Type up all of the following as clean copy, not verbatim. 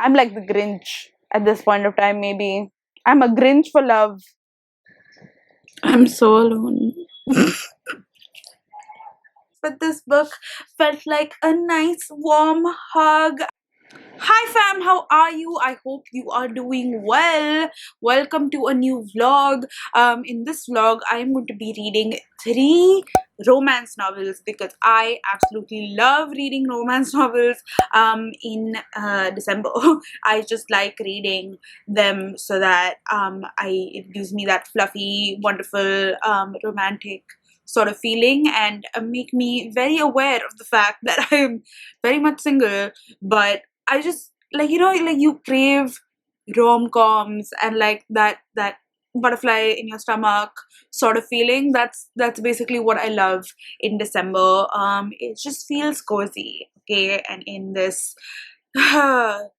I'm like the Grinch at this point of time, maybe. I'm a Grinch for love. I'm so alone. But this book felt like a nice warm hug. Hi fam, how are you? I hope you are doing well. Welcome to a new vlog. In this vlog, I am going to be reading 3 romance novels because I absolutely love reading romance novels in December. I just like reading them so that it gives me that fluffy, wonderful, romantic sort of feeling and make me very aware of the fact that I am very much single, but I just like, like you crave rom-coms and like that butterfly in your stomach sort of feeling. That's basically what I love in December. It just feels cozy, okay, and in this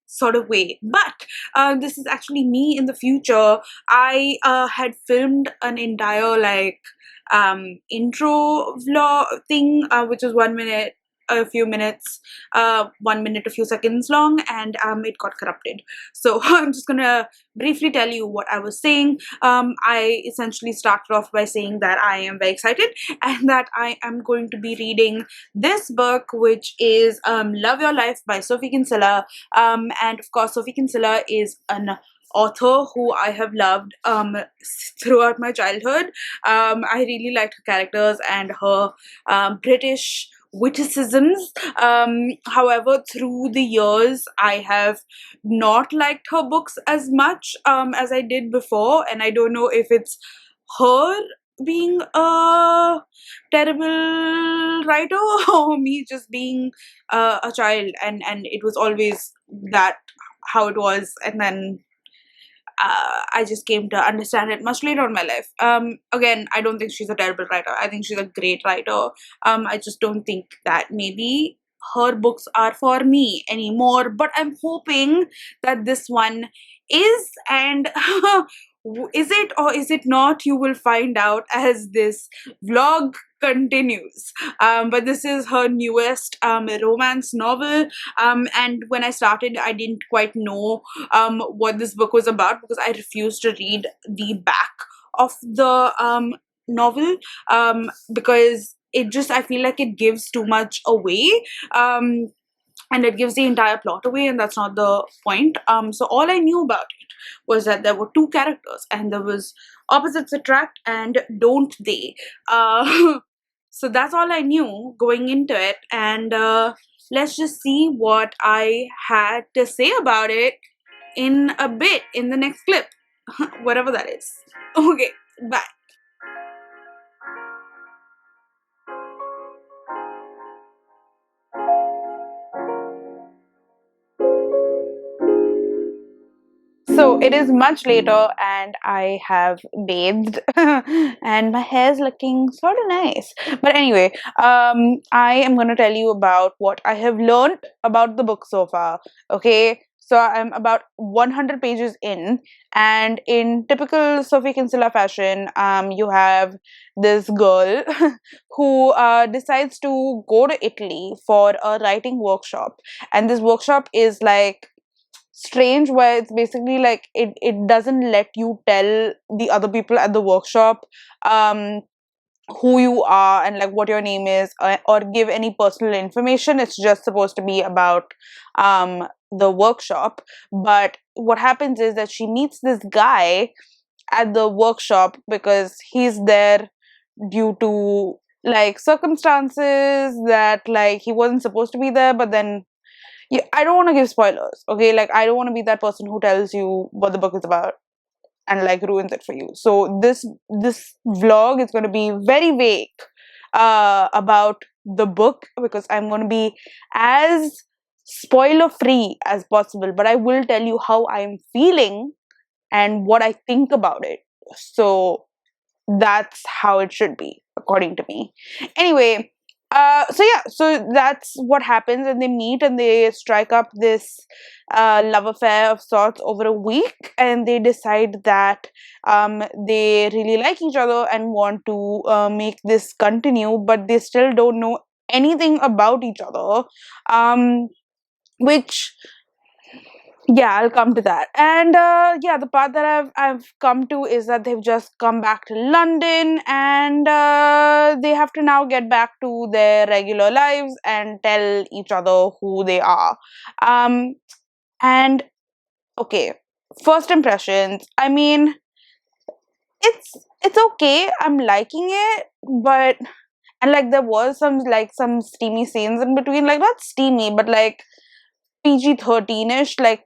sort of way. But this is actually me in the future. I had filmed an entire like intro vlog thing, which was 1 minute, a few minutes, 1 minute, a few seconds long, and it got corrupted. So I'm just gonna briefly tell you what I was saying. I essentially started off by saying that I am very excited and that I am going to be reading this book, which is Love Your Life by Sophie Kinsella. And of course, Sophie Kinsella is an author who I have loved throughout my childhood. I really liked her characters and her British witticisms. However, through the years, I have not liked her books as much as I did before, and I don't know if it's her being a terrible writer or me just being a child, and it was always that how it was, and then I just came to understand it much later in my life. Again, I don't think she's a terrible writer. I think she's a great writer. I just don't think that maybe her books are for me anymore. But I'm hoping that this one is, and is it or is it not? You will find out as this vlog continues. But this is her newest romance novel. And when I started, I didn't quite know what this book was about because I refused to read the back of the novel because it just, I feel like it gives too much away. And it gives the entire plot away, and that's not the point. So all I knew about it was that there were 2 characters, and there was opposites attract and don't they. So that's all I knew going into it, and let's just see what I had to say about it in a bit in the next clip, whatever that is. Okay, bye. So it is much later and I have bathed and my hair is looking sort of nice. But anyway, I am going to tell you about what I have learned about the book so far. Okay, so I'm about 100 pages in, and in typical Sophie Kinsella fashion, you have this girl who decides to go to Italy for a writing workshop, and this workshop is like strange where it's basically like it doesn't let you tell the other people at the workshop um who you are and like what your name is, or give any personal information. It's just supposed to be about the workshop. But what happens is that she meets this guy at the workshop because he's there due to like circumstances that like he wasn't supposed to be there, but then yeah, I don't want to give spoilers, okay? Like, I don't want to be that person who tells you what the book is about and like ruins it for you. So this vlog is going to be very vague about the book because I'm going to be as spoiler free as possible, but I will tell you how I'm feeling and what I think about it. So that's how it should be according to me. Anyway, so yeah, so that's what happens, and they meet and they strike up this love affair of sorts over a week, and they decide that they really like each other and want to make this continue, but they still don't know anything about each other, which Yeah, I'll come to that. And yeah, the part that I've come to is that they've just come back to London, and they have to now get back to their regular lives and tell each other who they are. Um, and okay, first impressions. I mean, it's okay. I'm liking it, but and like there was some steamy scenes in between, like not steamy, but like PG-13ish, like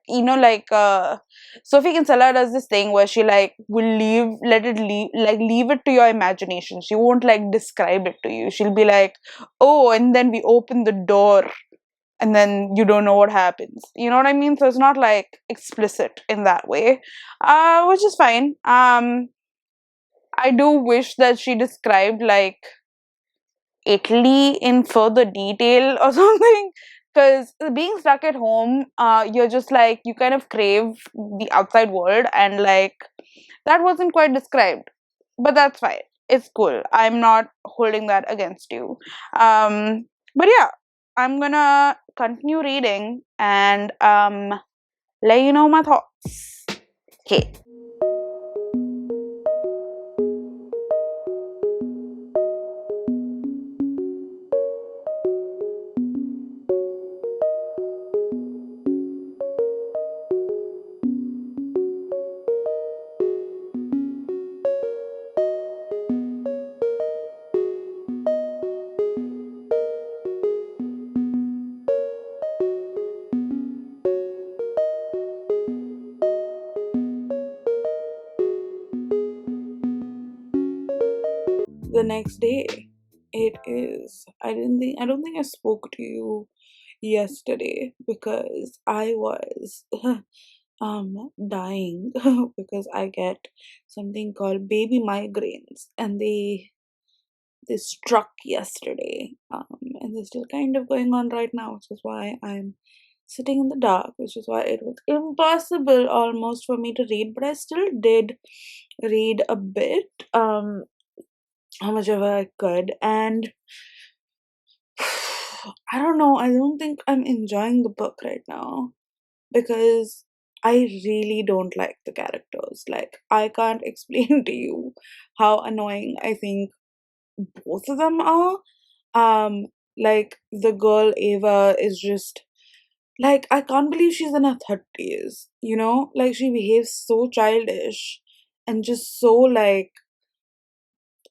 Sophie Kinsella does this thing where she like will leave it to your imagination. She won't like describe it to you. She'll be like, oh, and then we open the door and then you don't know what happens. You know what I mean? So it's not like explicit in that way. Which is fine. I do wish that she described like Italy in further detail or something. Because being stuck at home, you're just like, you kind of crave the outside world, and like, that wasn't quite described. But that's fine. It's cool. I'm not holding that against you. But yeah, I'm gonna continue reading and let you know my thoughts. Okay. The next day, it is. I don't think I spoke to you yesterday because I was dying because I get something called baby migraines, and they struck yesterday, and they're still kind of going on right now, which is why I'm sitting in the dark, which is why it was impossible almost for me to read, but I still did read a bit, how much ever I could, and I don't know, I don't think I'm enjoying the book right now because I really don't like the characters. Like, I can't explain to you how annoying I think both of them are. Like, the girl Ava is just like, I can't believe she's in her 30s, you know? Like, she behaves so childish and just so like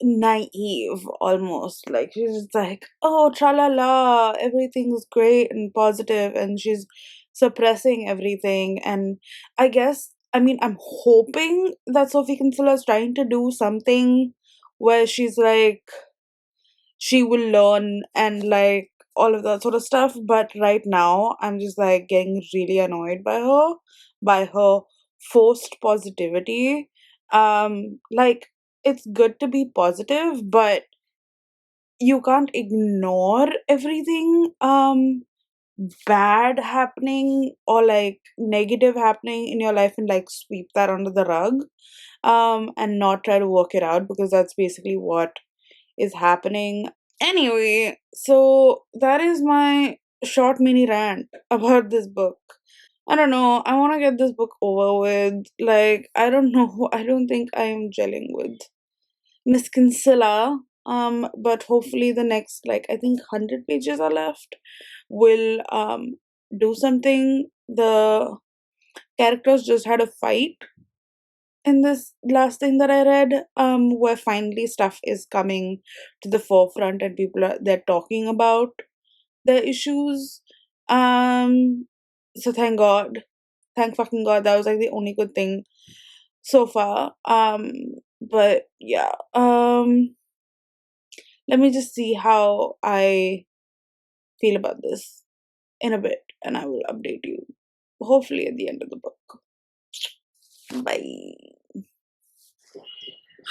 naive almost. Like, she's just like, oh, tra la la, everything's great and positive, and she's suppressing everything. And I guess, I mean, I'm hoping that Sophie Kinsella is trying to do something where she's like, she will learn and like all of that sort of stuff. But right now, I'm just like getting really annoyed by her forced positivity. Like, it's good to be positive, but you can't ignore everything bad happening or like negative happening in your life and like sweep that under the rug and not try to work it out, because that's basically what is happening. Anyway, so that is my short mini rant about this book. I don't know. I want to get this book over with. Like, I don't know. I don't think I am gelling with Miss Kinsella. But hopefully the next, like, I think 100 pages are left, will do something. The characters just had a fight in this last thing that I read, where finally stuff is coming to the forefront and they're talking about their issues. So thank God. Thank fucking God. That was like the only good thing so far. But yeah. Let me just see how I feel about this in a bit, and I will update you. Hopefully at the end of the book. Bye.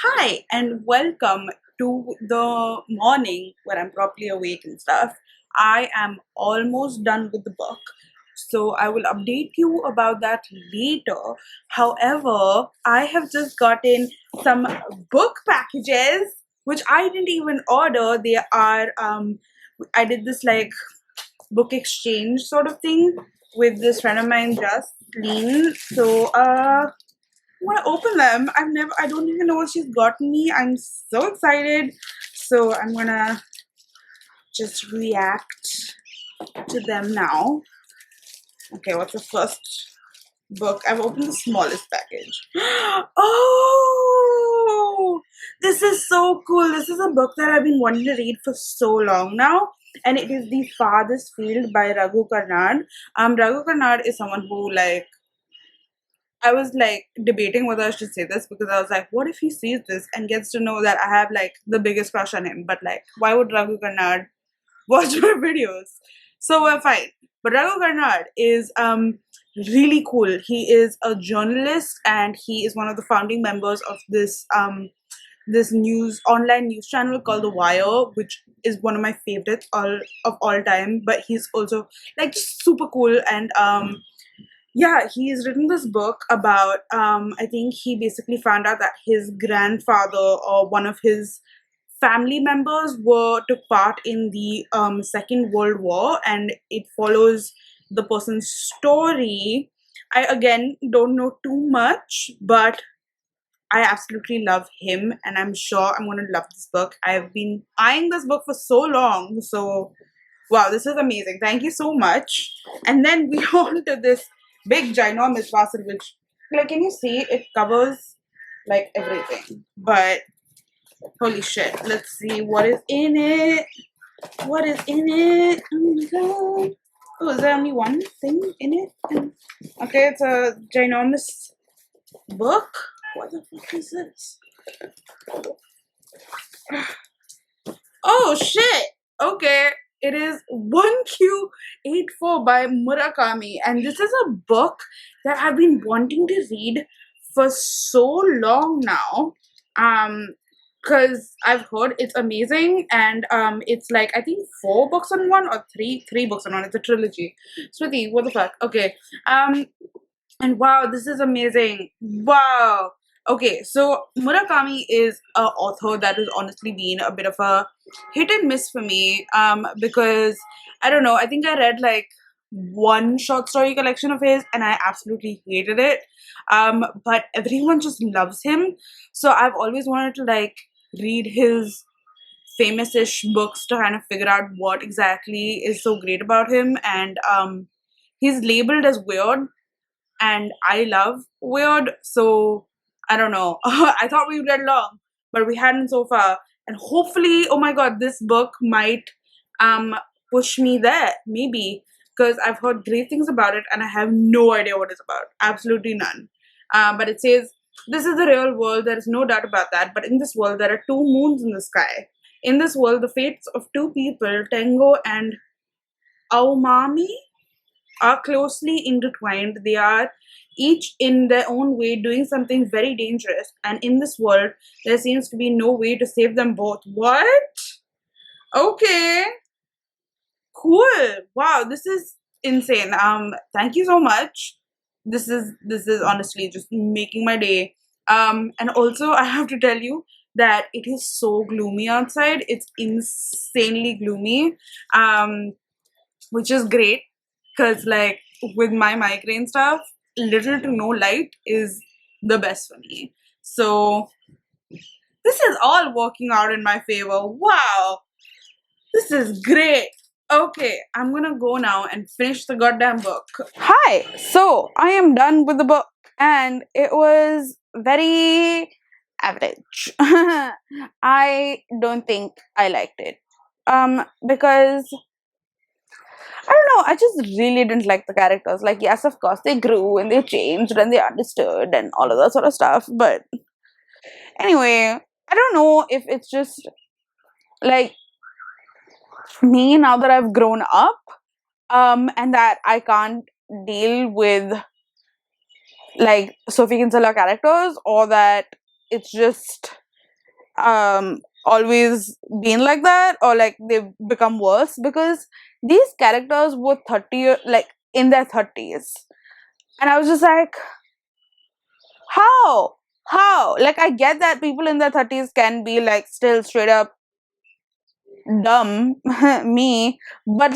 Hi, and welcome to the morning where I'm properly awake and stuff. I am almost done with the book, so I will update you about that later. However, I have just gotten some book packages which I didn't even order. I did this like book exchange sort of thing. with this friend of mine, just Lean. So I want to open them. I don't even know what she's gotten me. I'm so excited. So I'm gonna just react to them now. Okay, what's the first book? I've opened the smallest package. Oh, this is so cool. This is a book that I've been wanting to read for so long now. And it is The Farthest Field by Raghu Karnad. Raghu Karnad is someone who I was debating whether I should say this because I was like, what if he sees this and gets to know that I have the biggest crush on him? But why would Raghu Karnad watch my videos? So we're fine. But Raghu Karnad is really cool. He is a journalist and he is one of the founding members of this online news channel called The Wire, which is one of my favorites of all time. But he's also just super cool and yeah, he's written this book about I think he basically found out that his grandfather or one of his family members took part in the Second World War, and it follows the person's story. I again don't know too much, but I absolutely love him, and I'm sure I'm gonna love this book. I've been eyeing this book for so long, so wow, this is amazing. Thank you so much. And then we on to this big ginormous parcel, which can you see it covers everything? But holy shit, let's see what is in it. What is in it? Oh my god. Oh, is there only one thing in it? Okay, it's a ginormous book. What the fuck is this? Oh shit! Okay, it is 1Q84 by Murakami, and this is a book that I've been wanting to read for so long now. Because I've heard it's amazing, and it's I think 4 books on one or three books on one. It's a trilogy. Smriti, what the fuck? Okay. And wow, this is amazing. Wow. Okay, so Murakami is an author that has honestly been a bit of a hit and miss for me. Because I don't know, I think I read one short story collection of his and I absolutely hated it. But everyone just loves him. So I've always wanted to read his famous-ish books to kind of figure out what exactly is so great about him. And he's labeled as weird, and I love weird, so I don't know. I thought we read long, but we hadn't so far. And hopefully, oh my god, this book might push me there, maybe, because I've heard great things about it and I have no idea what it's about. Absolutely none. But it says, this is the real world, there is no doubt about that, but in this world there are two moons in the sky. In this world, the fates of two people, Tengo and Aomami, are closely intertwined. They are each in their own way doing something very dangerous, and in this world, there seems to be no way to save them both. What? Okay. Cool. Wow, this is insane. Thank you so much. This is honestly just making my day. And also I have to tell you that it is so gloomy outside. It's insanely gloomy. Which is great because with my migraine stuff, little to no light is the best for me. So this is all working out in my favor. Wow, this is great. Okay, I'm gonna go now and finish the goddamn book. Hi, so I am done with the book and it was very average. I don't think I liked it. Because I don't know, I just really didn't like the characters. Yes, of course, they grew and they changed and they understood and all of that sort of stuff. But anyway, I don't know if it's just me now that I've grown up, and that I can't deal with Sophie Kinsella characters, or that it's just always been like that, or they've become worse, because these characters were 30 in their 30s, and I was just like, how I get that people in their 30s can be still straight up dumb, me, but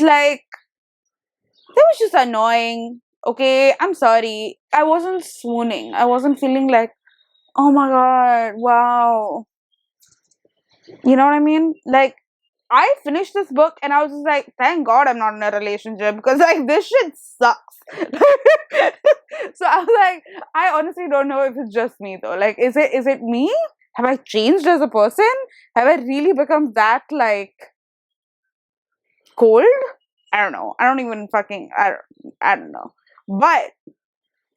was just annoying. Okay, I'm sorry. I wasn't swooning. I wasn't feeling like, oh my god, wow. You know what I mean? Like, I finished this book and I was just like, thank God I'm not in a relationship because like this shit sucks. So I was like, I honestly don't know if it's just me though. Like, is it me? Have I changed as a person? Have I really become that like cold? I don't know. I don't even fucking I don't know. But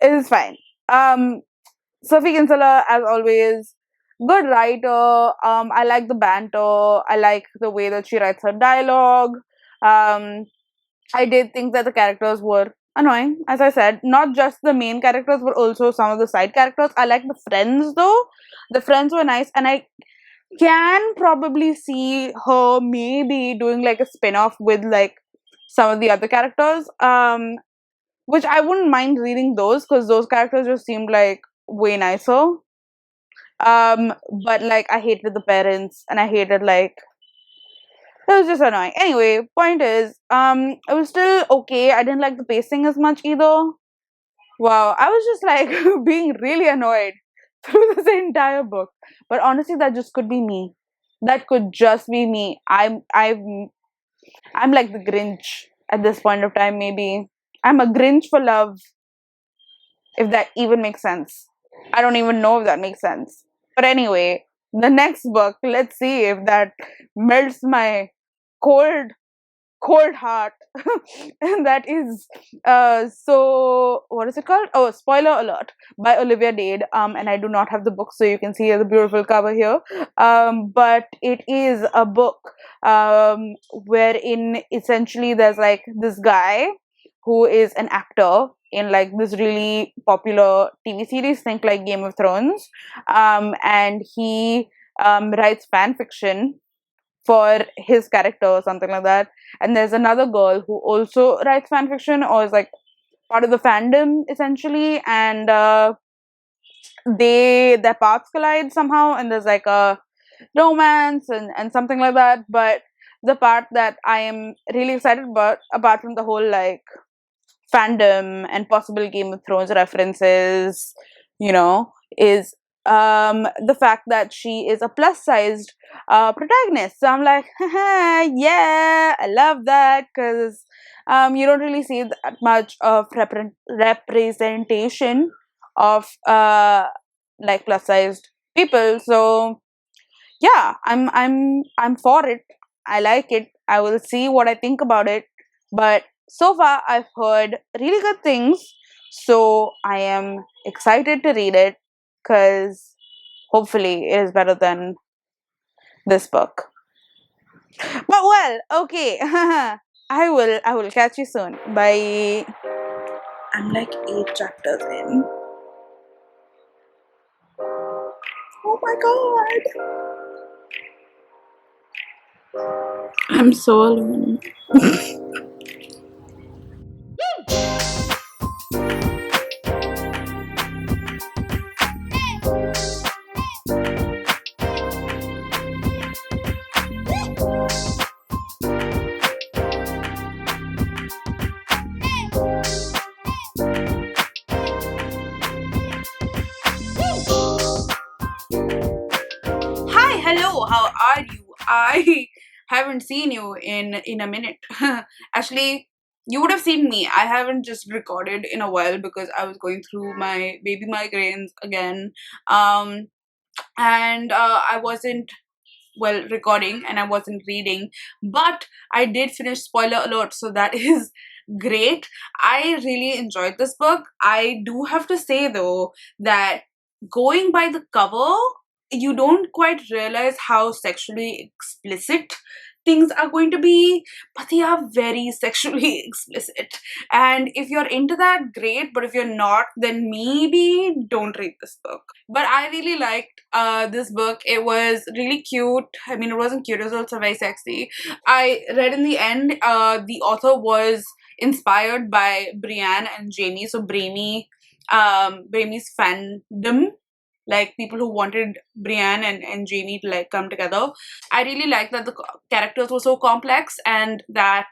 it is fine. Sophie Kinsella, as always, good writer. I like the banter. I like the way that she writes her dialogue. Um, I did think that the characters were annoying, as I said. Not just the main characters, but also some of the side characters. I like the friends though. The friends were nice, and I can probably see her maybe doing like a spin-off with like some of the other characters. Which I wouldn't mind reading those because those characters just seemed like way nicer. Um, but like I hated the parents and I hated like it was just annoying. Anyway, point is, it was still okay. I didn't like the pacing as much either. Wow, I was just like being really annoyed through this entire book. But honestly, that just could be me. That could just be me. I'm like the Grinch at this point of time. Maybe I'm a Grinch for love, if that even makes sense. I don't even know if that makes sense. But anyway, the next book, let's see if that melts my cold, cold heart. And that is so what is it called? Oh, spoiler alert by Olivia Dade. And I do not have the book, so you can see the beautiful cover here. But it is a book wherein essentially there's like this guy who is an actor in like this really popular TV series, think like Game of Thrones. And he writes fan fiction for his character or something like that. And there's another girl who also writes fan fiction or is like part of the fandom essentially. And their paths collide somehow, and there's like a romance and something like that. But the part that I am really excited about, apart from the whole like fandom and possible Game of Thrones references, is the fact that she is a plus sized protagonist. So I'm like, yeah, I love that because you don't really see that much of representation of like plus sized people. So yeah, I'm for it. I like it. I will see what I think about it. But so far I've heard really good things. So I am excited to read it because hopefully it is better than this book. But well, okay. I will catch you soon. Bye. I'm like 8 chapters in. Oh my god. I'm so alone. Hi, hello, how are you? I haven't seen you in a minute. Actually, you would have seen me. I haven't just recorded in a while because I was going through my baby migraines again. Um and I wasn't well recording and I wasn't reading, but I did finish, spoiler alert, so that is great. I really enjoyed this book. I do have to say though that going by the cover, you don't quite realize how sexually explicit things are going to be, but they are very sexually explicit. And if you're into that, great, but if you're not, then maybe don't read this book. But I really liked this book. It was really cute. I mean, it wasn't cute, it was also very sexy. I read in the end, the author was inspired by Brienne and Jamie, so Brami's fandom, like people who wanted Brienne and Jamie to like come together. I really like that the characters were so complex and that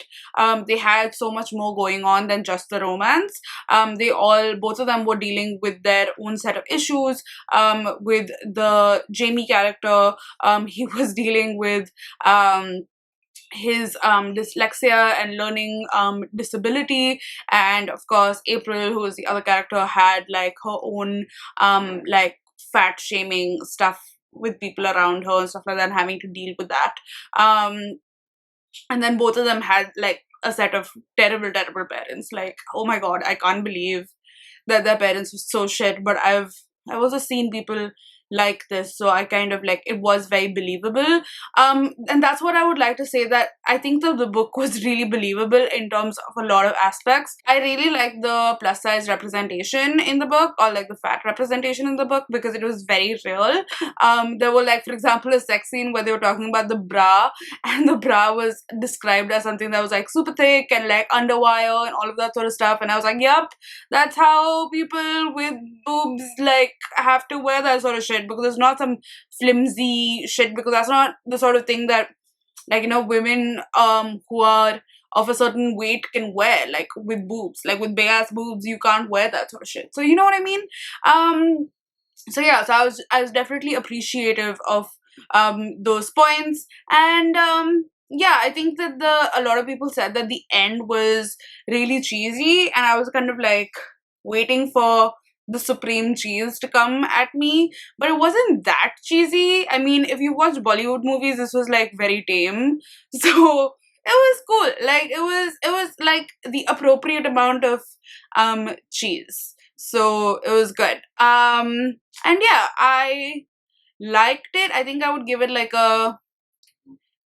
they had so much more going on than just the romance. Both of them were dealing with their own set of issues. With the Jamie character, he was dealing with his dyslexia and learning disability, and of course April, who is the other character, had like her own like fat shaming stuff with people around her and stuff like that, and having to deal with that. And then both of them had like a set of terrible parents. Like, oh my god, I can't believe that their parents were so shit. But I've also seen people like this, so I kind of like, it was very believable. And that's what I would like to say, that I think that the book was really believable in terms of a lot of aspects. I really like the plus size representation in the book, or like the fat representation in the book, because it was very real. There were like, for example, a sex scene where they were talking about the bra, and the bra was described as something that was like super thick and like underwire and all of that sort of stuff, and I was like, yep, that's how people with boobs like have to wear that sort of shit, because it's not some flimsy shit, because that's not the sort of thing that, like, you know, women who are of a certain weight can wear, like with boobs, like with big ass boobs, you can't wear that sort of shit. So you know what I mean? So yeah, so I was definitely appreciative of those points. And yeah, I think that a lot of people said that the end was really cheesy, and I was kind of like waiting for the supreme cheese to come at me, but it wasn't that cheesy. I mean, if you watch Bollywood movies, this was like very tame. So it was cool. Like it was like the appropriate amount of cheese. So it was good. And yeah, I liked it. I think I would give it like a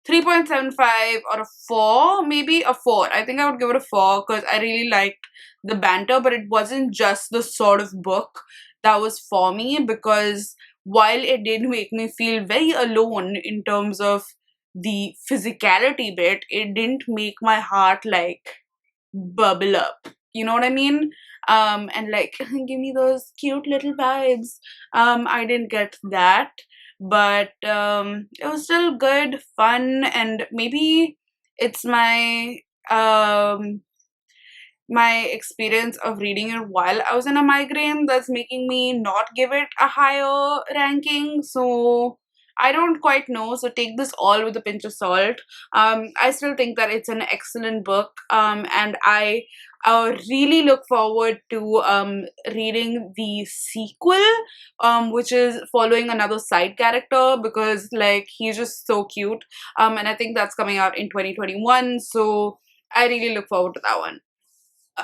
3.75 or a 4, maybe a 4. I think I would give it a 4 because I really liked the banter, but it wasn't just the sort of book that was for me, because while it did make me feel very alone in terms of the physicality bit, it didn't make my heart like bubble up. You know what I mean? And like give me those cute little vibes. I didn't get that, but it was still good, fun, and maybe it's my experience of reading it while I was in a migraine that's making me not give it a higher ranking. So I don't quite know. So take this all with a pinch of salt. I still think that it's an excellent book. And I really look forward to reading the sequel, which is following another side character, because like he's just so cute. And I think that's coming out in 2021. So I really look forward to that one.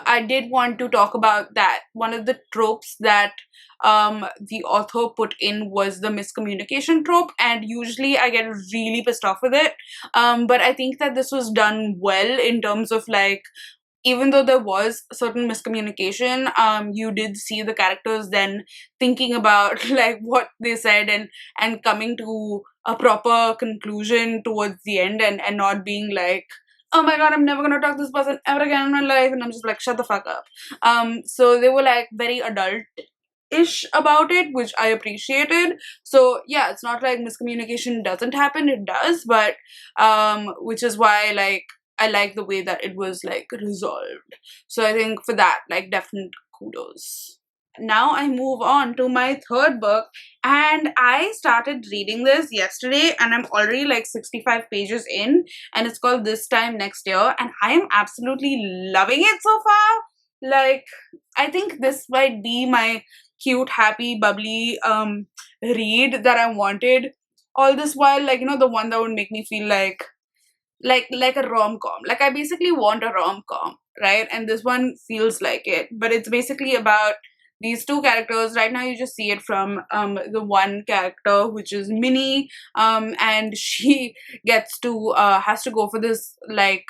I did want to talk about that. One of the tropes that the author put in was the miscommunication trope, and usually I get really pissed off with it. But I think that this was done well in terms of like, even though there was certain miscommunication, you did see the characters then thinking about like what they said, and coming to a proper conclusion towards the end, and not being like, oh my god, I'm never gonna talk to this person ever again in my life, and I'm just like, shut the fuck up. So they were like very adult-ish about it, which I appreciated. So yeah, it's not like miscommunication doesn't happen, it does, but which is why like I like the way that it was like resolved. So I think for that, like, definite kudos. Now I move on to my third book, and I started reading this yesterday, and I'm already like 65 pages in, and it's called This Time Next Year, and I am absolutely loving it so far. Like, I think this might be my cute, happy, bubbly read that I wanted all this while, like, you know, the one that would make me feel like a rom-com. Like, I basically want a rom-com, right? And this one feels like it, but it's basically about these two characters. Right now you just see it from the one character, which is Minnie, and she gets to has to go for this like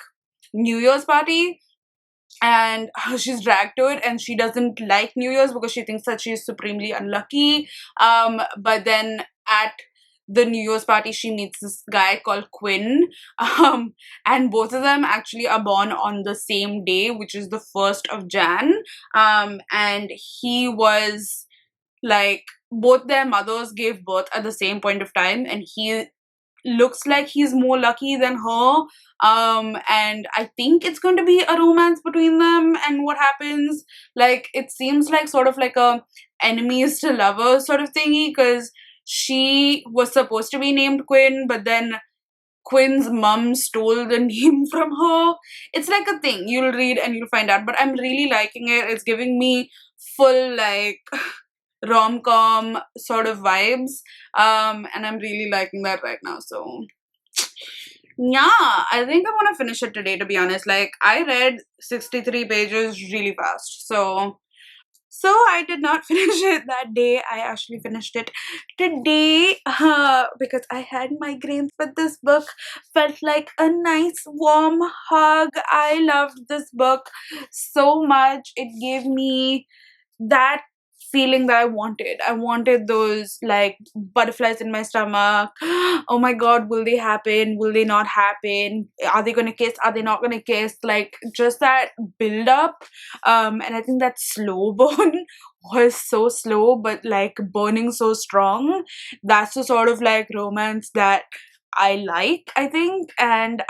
New Year's party, and she's dragged to it, and she doesn't like New Year's because she thinks that she's supremely unlucky. But then at the New Year's party, she meets this guy called Quinn, and both of them actually are born on the same day, which is the 1st of Jan. And he was like both their mothers gave birth at the same point of time, and he looks like he's more lucky than her. And I think it's going to be a romance between them. And what happens, like, it seems like sort of like a enemies to lovers sort of thingy, because she was supposed to be named Quinn, but then Quinn's mum stole the name from her. It's like a thing. You'll read and you'll find out. But I'm really liking it. It's giving me full, like, rom-com sort of vibes. And I'm really liking that right now. So yeah, I think I want to finish it today, to be honest. Like, I read 63 pages really fast. So I did not finish it that day. I actually finished it today because I had migraines. But this book felt like a nice warm hug. I loved this book so much. It gave me that feeling that I wanted. I wanted those like butterflies in my stomach. Oh my god, will they happen? Will they not happen? Are they gonna kiss? Are they not gonna kiss? Like just that build up. And I think that slow burn was so slow but like burning so strong. That's the sort of like romance that I like, I think. And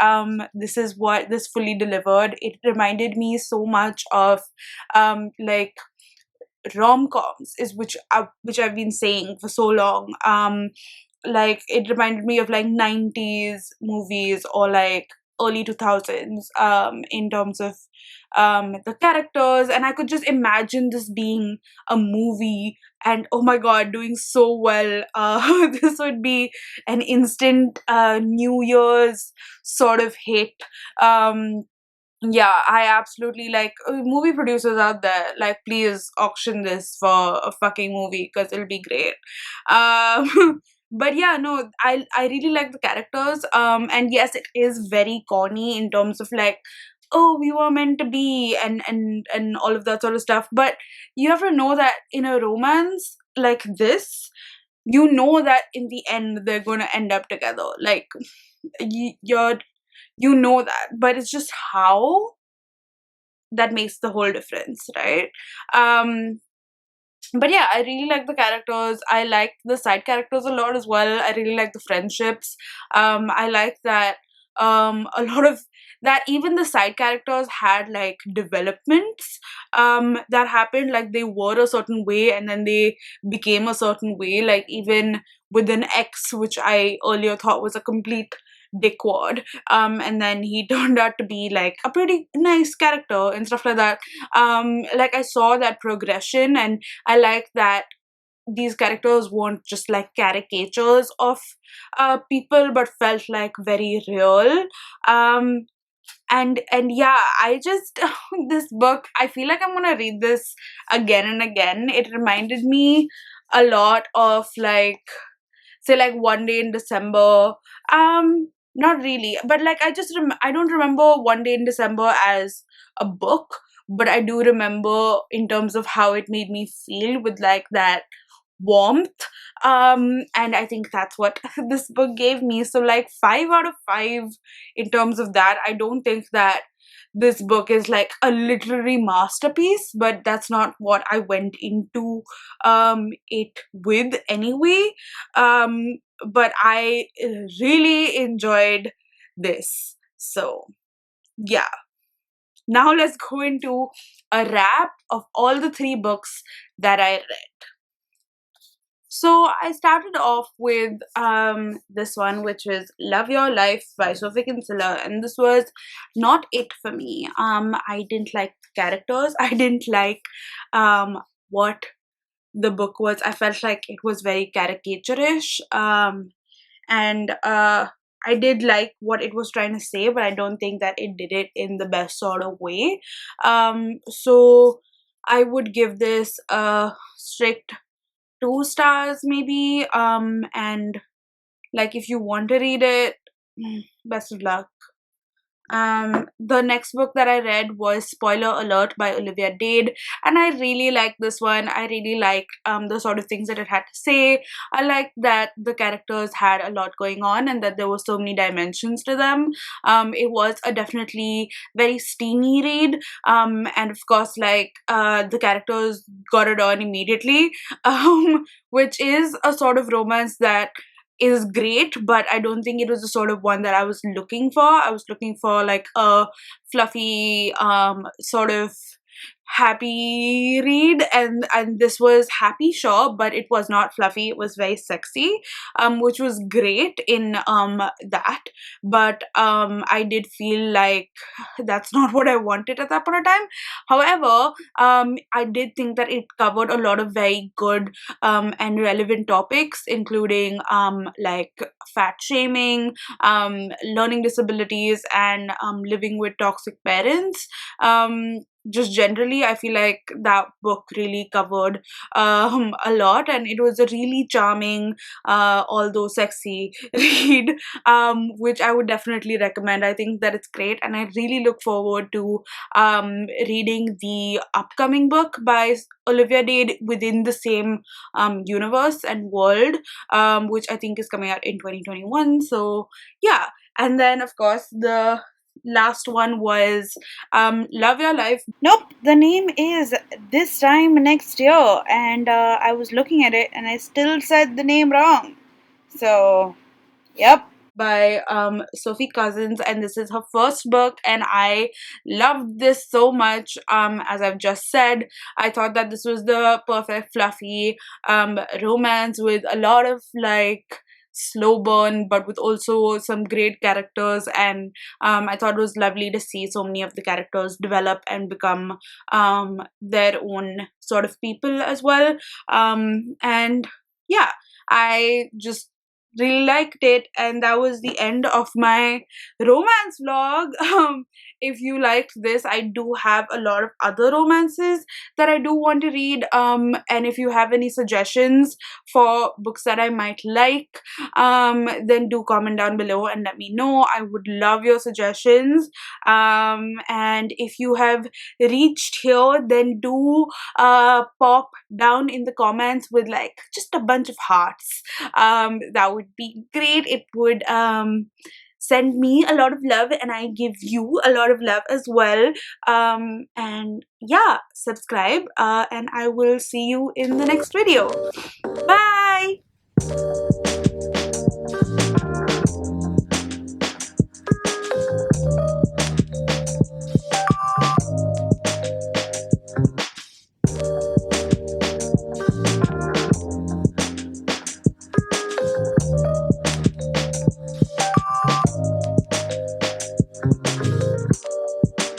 this is what this fully delivered. It reminded me so much of like rom-coms, is which I've been saying for so long. Like it reminded me of like 90s movies or like early 2000s in terms of the characters, and I could just imagine this being a movie and oh my god, doing so well. This would be an instant New Year's sort of hit. um yeah, I absolutely like movie producers out there. Like, please auction this for a fucking movie because it'll be great. But yeah, no, I really like the characters. And yes, it is very corny in terms of like, oh, we were meant to be, and all of that sort of stuff. But you have to know that in a romance like this, you know that in the end they're gonna end up together. Like, you're you know that, but it's just how that makes the whole difference, right? um but yeah, I really like the characters. I like the side characters a lot as well. I really like the friendships. I like that a lot of that even the side characters had like developments that happened. Like they were a certain way and then they became a certain way. Like even with an X, which I earlier thought was a complete dickwad, and then he turned out to be like a pretty nice character and stuff like that. Like I saw that progression, and I like that these characters weren't just like caricatures of people but felt like very real. And yeah, I just this book, I feel like I'm gonna read this again and again. It reminded me a lot of like, say, like One Day in December. Not really, but like I don't remember One Day in December as a book, but I do remember in terms of how it made me feel with like that warmth. And I think that's what this book gave me. So like 5 out of 5 in terms of that. I don't think that this book is like a literary masterpiece, but that's not what I went into it with anyway. But I really enjoyed this. So yeah, now let's go into a wrap of all the 3 books that I read. So I started off with this one, which was Love Your Life by Sophie Kinsella, and this was not it for me. I didn't like the characters. I didn't like what the book was. I felt like it was very caricaturish. And I did like what it was trying to say, but I don't think that it did it in the best sort of way. So I would give this a strict 2 stars maybe. And like if you want to read it, best of luck. The next book that I read was Spoiler Alert by Olivia Dade, and I really liked this one. I really liked the sort of things that it had to say. I liked that the characters had a lot going on and that there were so many dimensions to them. It was a definitely very steamy read, and of course, like the characters got it on immediately, which is a sort of romance that is great, but I don't think it was the sort of one that I was looking for. I was looking for like a fluffy, sort of happy read, and this was happy, sure, but it was not fluffy. It was very sexy, which was great in that. But I did feel like that's not what I wanted at that point of time. However, I did think that it covered a lot of very good and relevant topics, including like fat shaming, learning disabilities, and living with toxic parents. Just generally, I feel like that book really covered a lot, and it was a really charming, although sexy read, which I would definitely recommend. I think that it's great, and I really look forward to reading the upcoming book by Olivia Dade within the same universe and world, which I think is coming out in 2021. So yeah, and then of course the last one was Love Your Life. Nope, the name is This Time Next Year, and I was looking at it and I still said the name wrong. So, yep, by Sophie Cousens, and this is her first book, and I loved this so much. As I've just said, I thought that this was the perfect fluffy romance with a lot of like slow burn, but with also some great characters, and I thought it was lovely to see so many of the characters develop and become their own sort of people as well. And yeah, I just really liked it, and that was the end of my romance vlog. If you liked this, I do have a lot of other romances that I do want to read, and if you have any suggestions for books that I might like, then do comment down below and let me know. I would love your suggestions. And if you have reached here, then do pop down in the comments with like just a bunch of hearts. That would be great. It would send me a lot of love, and I give you a lot of love as well. And yeah, subscribe, and I will see you in the next video. Bye.